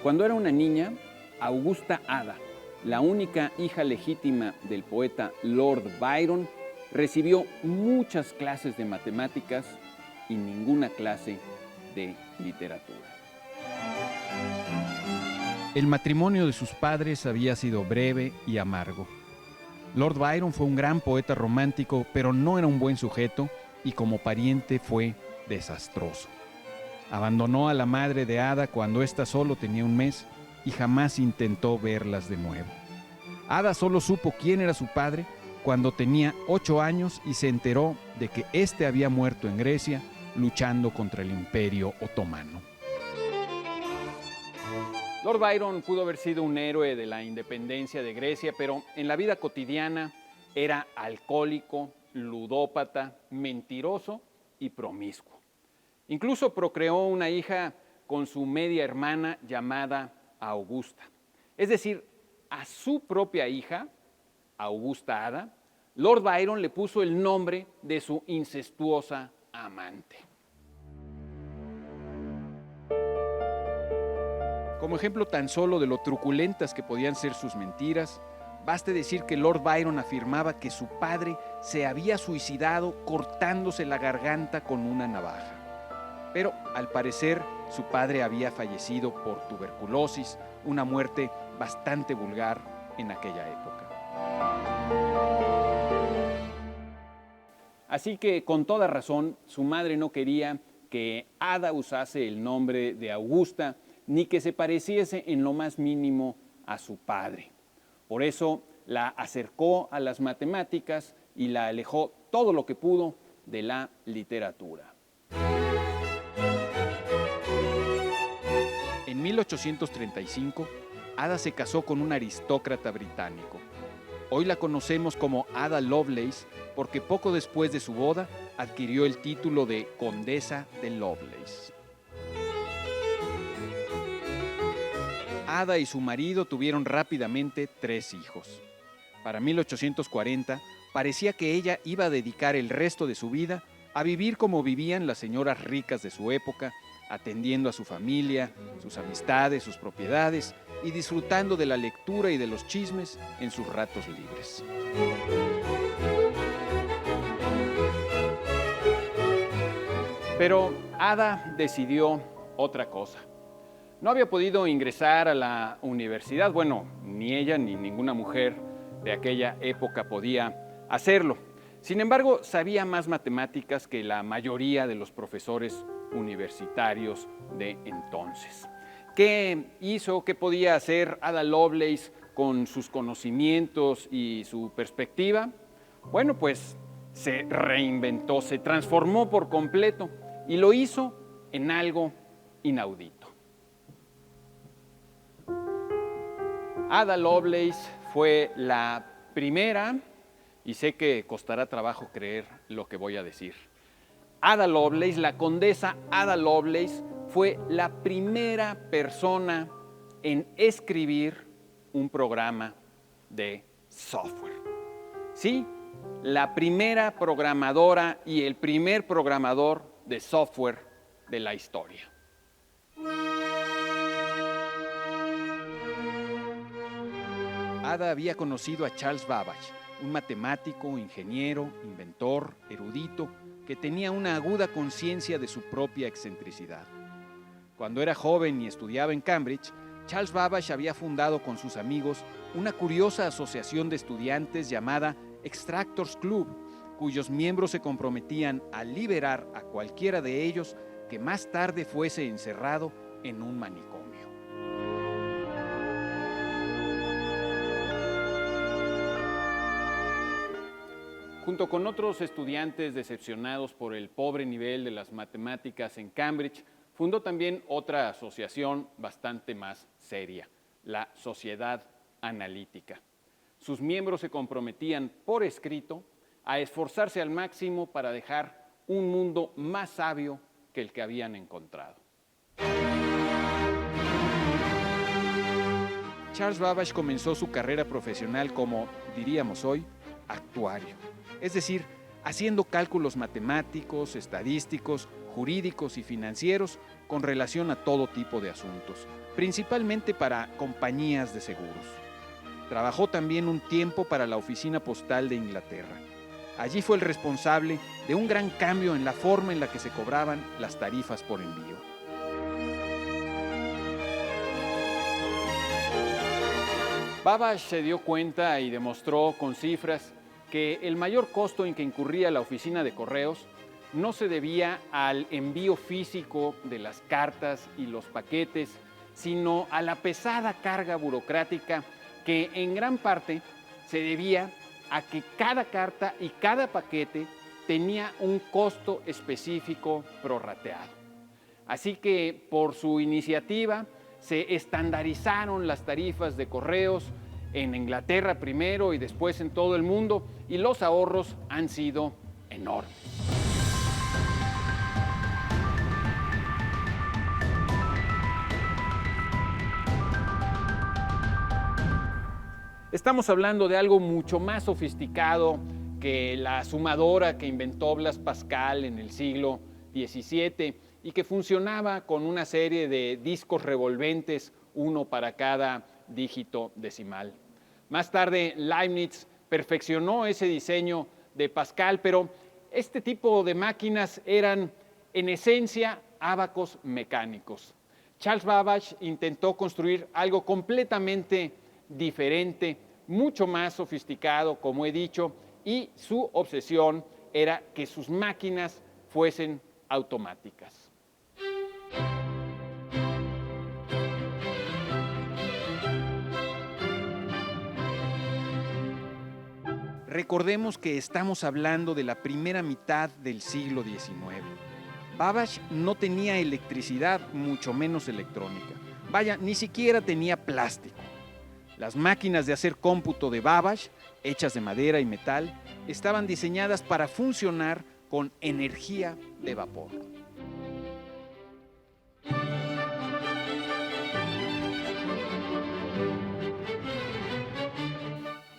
Cuando era una niña, Augusta Ada, la única hija legítima del poeta Lord Byron, recibió muchas clases de matemáticas y ninguna clase de literatura. El matrimonio de sus padres había sido breve y amargo. Lord Byron fue un gran poeta romántico, pero no era un buen sujeto y como pariente fue desastroso. Abandonó a la madre de Ada cuando ésta solo tenía un mes y jamás intentó verlas de nuevo. Ada solo supo quién era su padre cuando tenía 8 años y se enteró de que éste había muerto en Grecia luchando contra el Imperio Otomano. Lord Byron pudo haber sido un héroe de la independencia de Grecia, pero en la vida cotidiana era alcohólico, ludópata, mentiroso y promiscuo. Incluso procreó una hija con su media hermana llamada Augusta. Es decir, a su propia hija, Augusta Ada, Lord Byron le puso el nombre de su incestuosa amante. Como ejemplo tan solo de lo truculentas que podían ser sus mentiras, baste decir que Lord Byron afirmaba que su padre se había suicidado cortándose la garganta con una navaja. Pero, al parecer, su padre había fallecido por tuberculosis, una muerte bastante vulgar en aquella época. Así que, con toda razón, su madre no quería que Ada usase el nombre de Augusta, ni que se pareciese en lo más mínimo a su padre. Por eso la acercó a las matemáticas y la alejó todo lo que pudo de la literatura. En 1835, Ada se casó con un aristócrata británico. Hoy la conocemos como Ada Lovelace porque poco después de su boda adquirió el título de Condesa de Lovelace. Ada y su marido tuvieron rápidamente 3 hijos. Para 1840 parecía que ella iba a dedicar el resto de su vida a vivir como vivían las señoras ricas de su época, atendiendo a su familia, sus amistades, sus propiedades y disfrutando de la lectura y de los chismes en sus ratos libres. Pero Ada decidió otra cosa. No había podido ingresar a la universidad, bueno, ni ella ni ninguna mujer de aquella época podía hacerlo. Sin embargo, sabía más matemáticas que la mayoría de los profesores universitarios de entonces. ¿Qué hizo? ¿Qué podía hacer Ada Lovelace con sus conocimientos y su perspectiva? Bueno, pues se reinventó, se transformó por completo y lo hizo en algo inaudito. Ada Lovelace fue la primera, y sé que costará trabajo creer lo que voy a decir. Ada Lovelace, la condesa Ada Lovelace, fue la primera persona en escribir un programa de software. Sí, la primera programadora y el primer programador de software de la historia. Ada había conocido a Charles Babbage, un matemático, ingeniero, inventor, erudito, que tenía una aguda conciencia de su propia excentricidad. Cuando era joven y estudiaba en Cambridge, Charles Babbage había fundado con sus amigos una curiosa asociación de estudiantes llamada Extractors Club, cuyos miembros se comprometían a liberar a cualquiera de ellos que más tarde fuese encerrado en un manicomio. Junto con otros estudiantes decepcionados por el pobre nivel de las matemáticas en Cambridge, fundó también otra asociación bastante más seria, la Sociedad Analítica. Sus miembros se comprometían por escrito a esforzarse al máximo para dejar un mundo más sabio que el que habían encontrado. Charles Babbage comenzó su carrera profesional como, diríamos hoy, actuario. Es decir, haciendo cálculos matemáticos, estadísticos, jurídicos y financieros con relación a todo tipo de asuntos, principalmente para compañías de seguros. Trabajó también un tiempo para la Oficina Postal de Inglaterra. Allí fue el responsable de un gran cambio en la forma en la que se cobraban las tarifas por envío. Babbage se dio cuenta y demostró con cifras que el mayor costo en que incurría la oficina de correos no se debía al envío físico de las cartas y los paquetes, sino a la pesada carga burocrática que en gran parte se debía a que cada carta y cada paquete tenía un costo específico prorrateado. Así que por su iniciativa se estandarizaron las tarifas de correos en Inglaterra primero y después en todo el mundo, y los ahorros han sido enormes. Estamos hablando de algo mucho más sofisticado que la sumadora que inventó Blaise Pascal en el siglo XVII y que funcionaba con una serie de discos revolventes, uno para cada dígito decimal. Más tarde, Leibniz perfeccionó ese diseño de Pascal, pero este tipo de máquinas eran, en esencia, ábacos mecánicos. Charles Babbage intentó construir algo completamente diferente, mucho más sofisticado, como he dicho, y su obsesión era que sus máquinas fuesen automáticas. Recordemos que estamos hablando de la primera mitad del siglo XIX. Babbage no tenía electricidad, mucho menos electrónica. Vaya, ni siquiera tenía plástico. Las máquinas de hacer cómputo de Babbage, hechas de madera y metal, estaban diseñadas para funcionar con energía de vapor.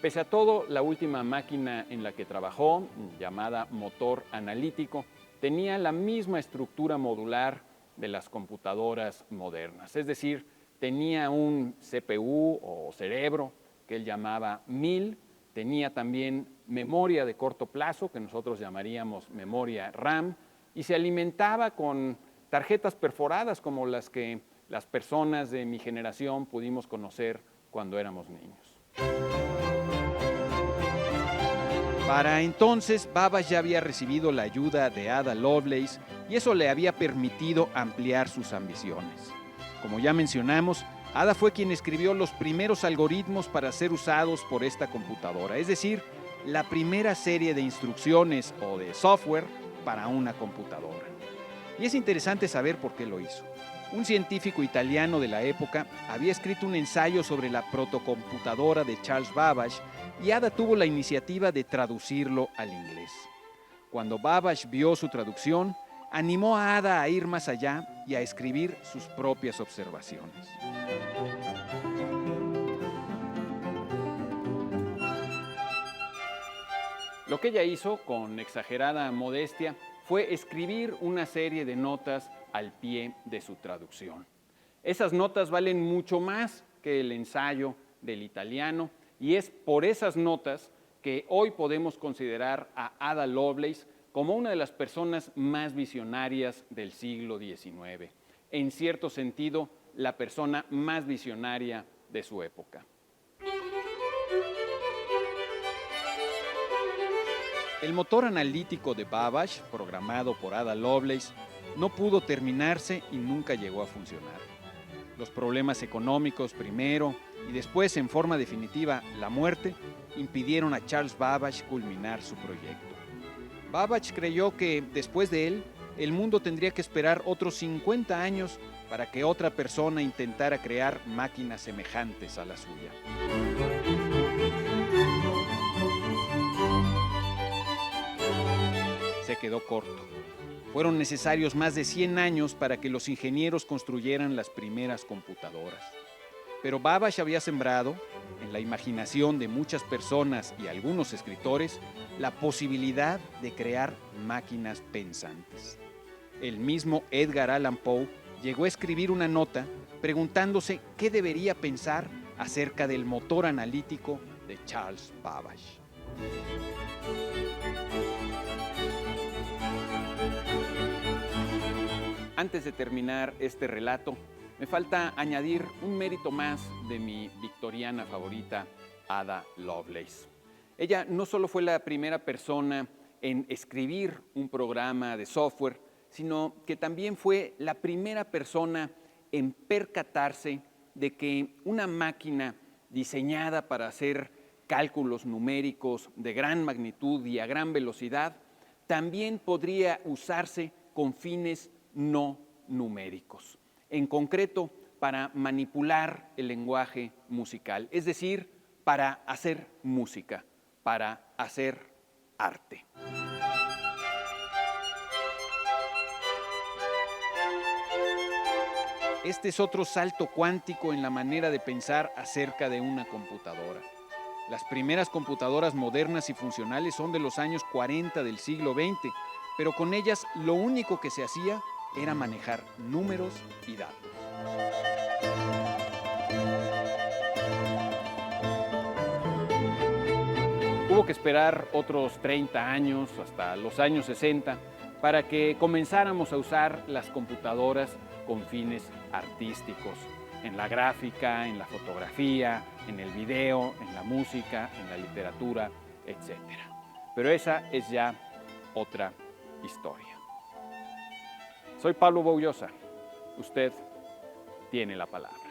Pese a todo, la última máquina en la que trabajó, llamada motor analítico, tenía la misma estructura modular de las computadoras modernas. Es decir, tenía un CPU o cerebro que él llamaba 1000, tenía también memoria de corto plazo, que nosotros llamaríamos memoria RAM, y se alimentaba con tarjetas perforadas como las que las personas de mi generación pudimos conocer cuando éramos niños. Para entonces, Babbage ya había recibido la ayuda de Ada Lovelace y eso le había permitido ampliar sus ambiciones. Como ya mencionamos, Ada fue quien escribió los primeros algoritmos para ser usados por esta computadora, es decir, la primera serie de instrucciones o de software para una computadora. Y es interesante saber por qué lo hizo. Un científico italiano de la época había escrito un ensayo sobre la protocomputadora de Charles Babbage y Ada tuvo la iniciativa de traducirlo al inglés. Cuando Babbage vio su traducción, animó a Ada a ir más allá y a escribir sus propias observaciones. Lo que ella hizo, con exagerada modestia, fue escribir una serie de notas al pie de su traducción. Esas notas valen mucho más que el ensayo del italiano y es por esas notas que hoy podemos considerar a Ada Lovelace como una de las personas más visionarias del siglo XIX. En cierto sentido, la persona más visionaria de su época. El motor analítico de Babbage, programado por Ada Lovelace, no pudo terminarse y nunca llegó a funcionar. Los problemas económicos primero y después, en forma definitiva, la muerte, impidieron a Charles Babbage culminar su proyecto. Babbage creyó que, después de él, el mundo tendría que esperar otros 50 años para que otra persona intentara crear máquinas semejantes a la suya. Se quedó corto. Fueron necesarios más de 100 años para que los ingenieros construyeran las primeras computadoras. Pero Babbage había sembrado, en la imaginación de muchas personas y algunos escritores, la posibilidad de crear máquinas pensantes. El mismo Edgar Allan Poe llegó a escribir una nota preguntándose qué debería pensar acerca del motor analítico de Charles Babbage. Antes de terminar este relato, me falta añadir un mérito más de mi victoriana favorita, Ada Lovelace. Ella no solo fue la primera persona en escribir un programa de software, sino que también fue la primera persona en percatarse de que una máquina diseñada para hacer cálculos numéricos de gran magnitud y a gran velocidad también podría usarse con fines no numéricos, en concreto para manipular el lenguaje musical, es decir, para hacer música, para hacer arte. Este es otro salto cuántico en la manera de pensar acerca de una computadora. Las primeras computadoras modernas y funcionales son de los años 40 del siglo XX, pero con ellas lo único que se hacía era manejar números y datos. Hubo que esperar otros 30 años, hasta los años 60, para que comenzáramos a usar las computadoras con fines artísticos, en la gráfica, en la fotografía, en el video, en la música, en la literatura, etc. Pero esa es ya otra historia. Soy Pablo Boullosa. Usted tiene la palabra.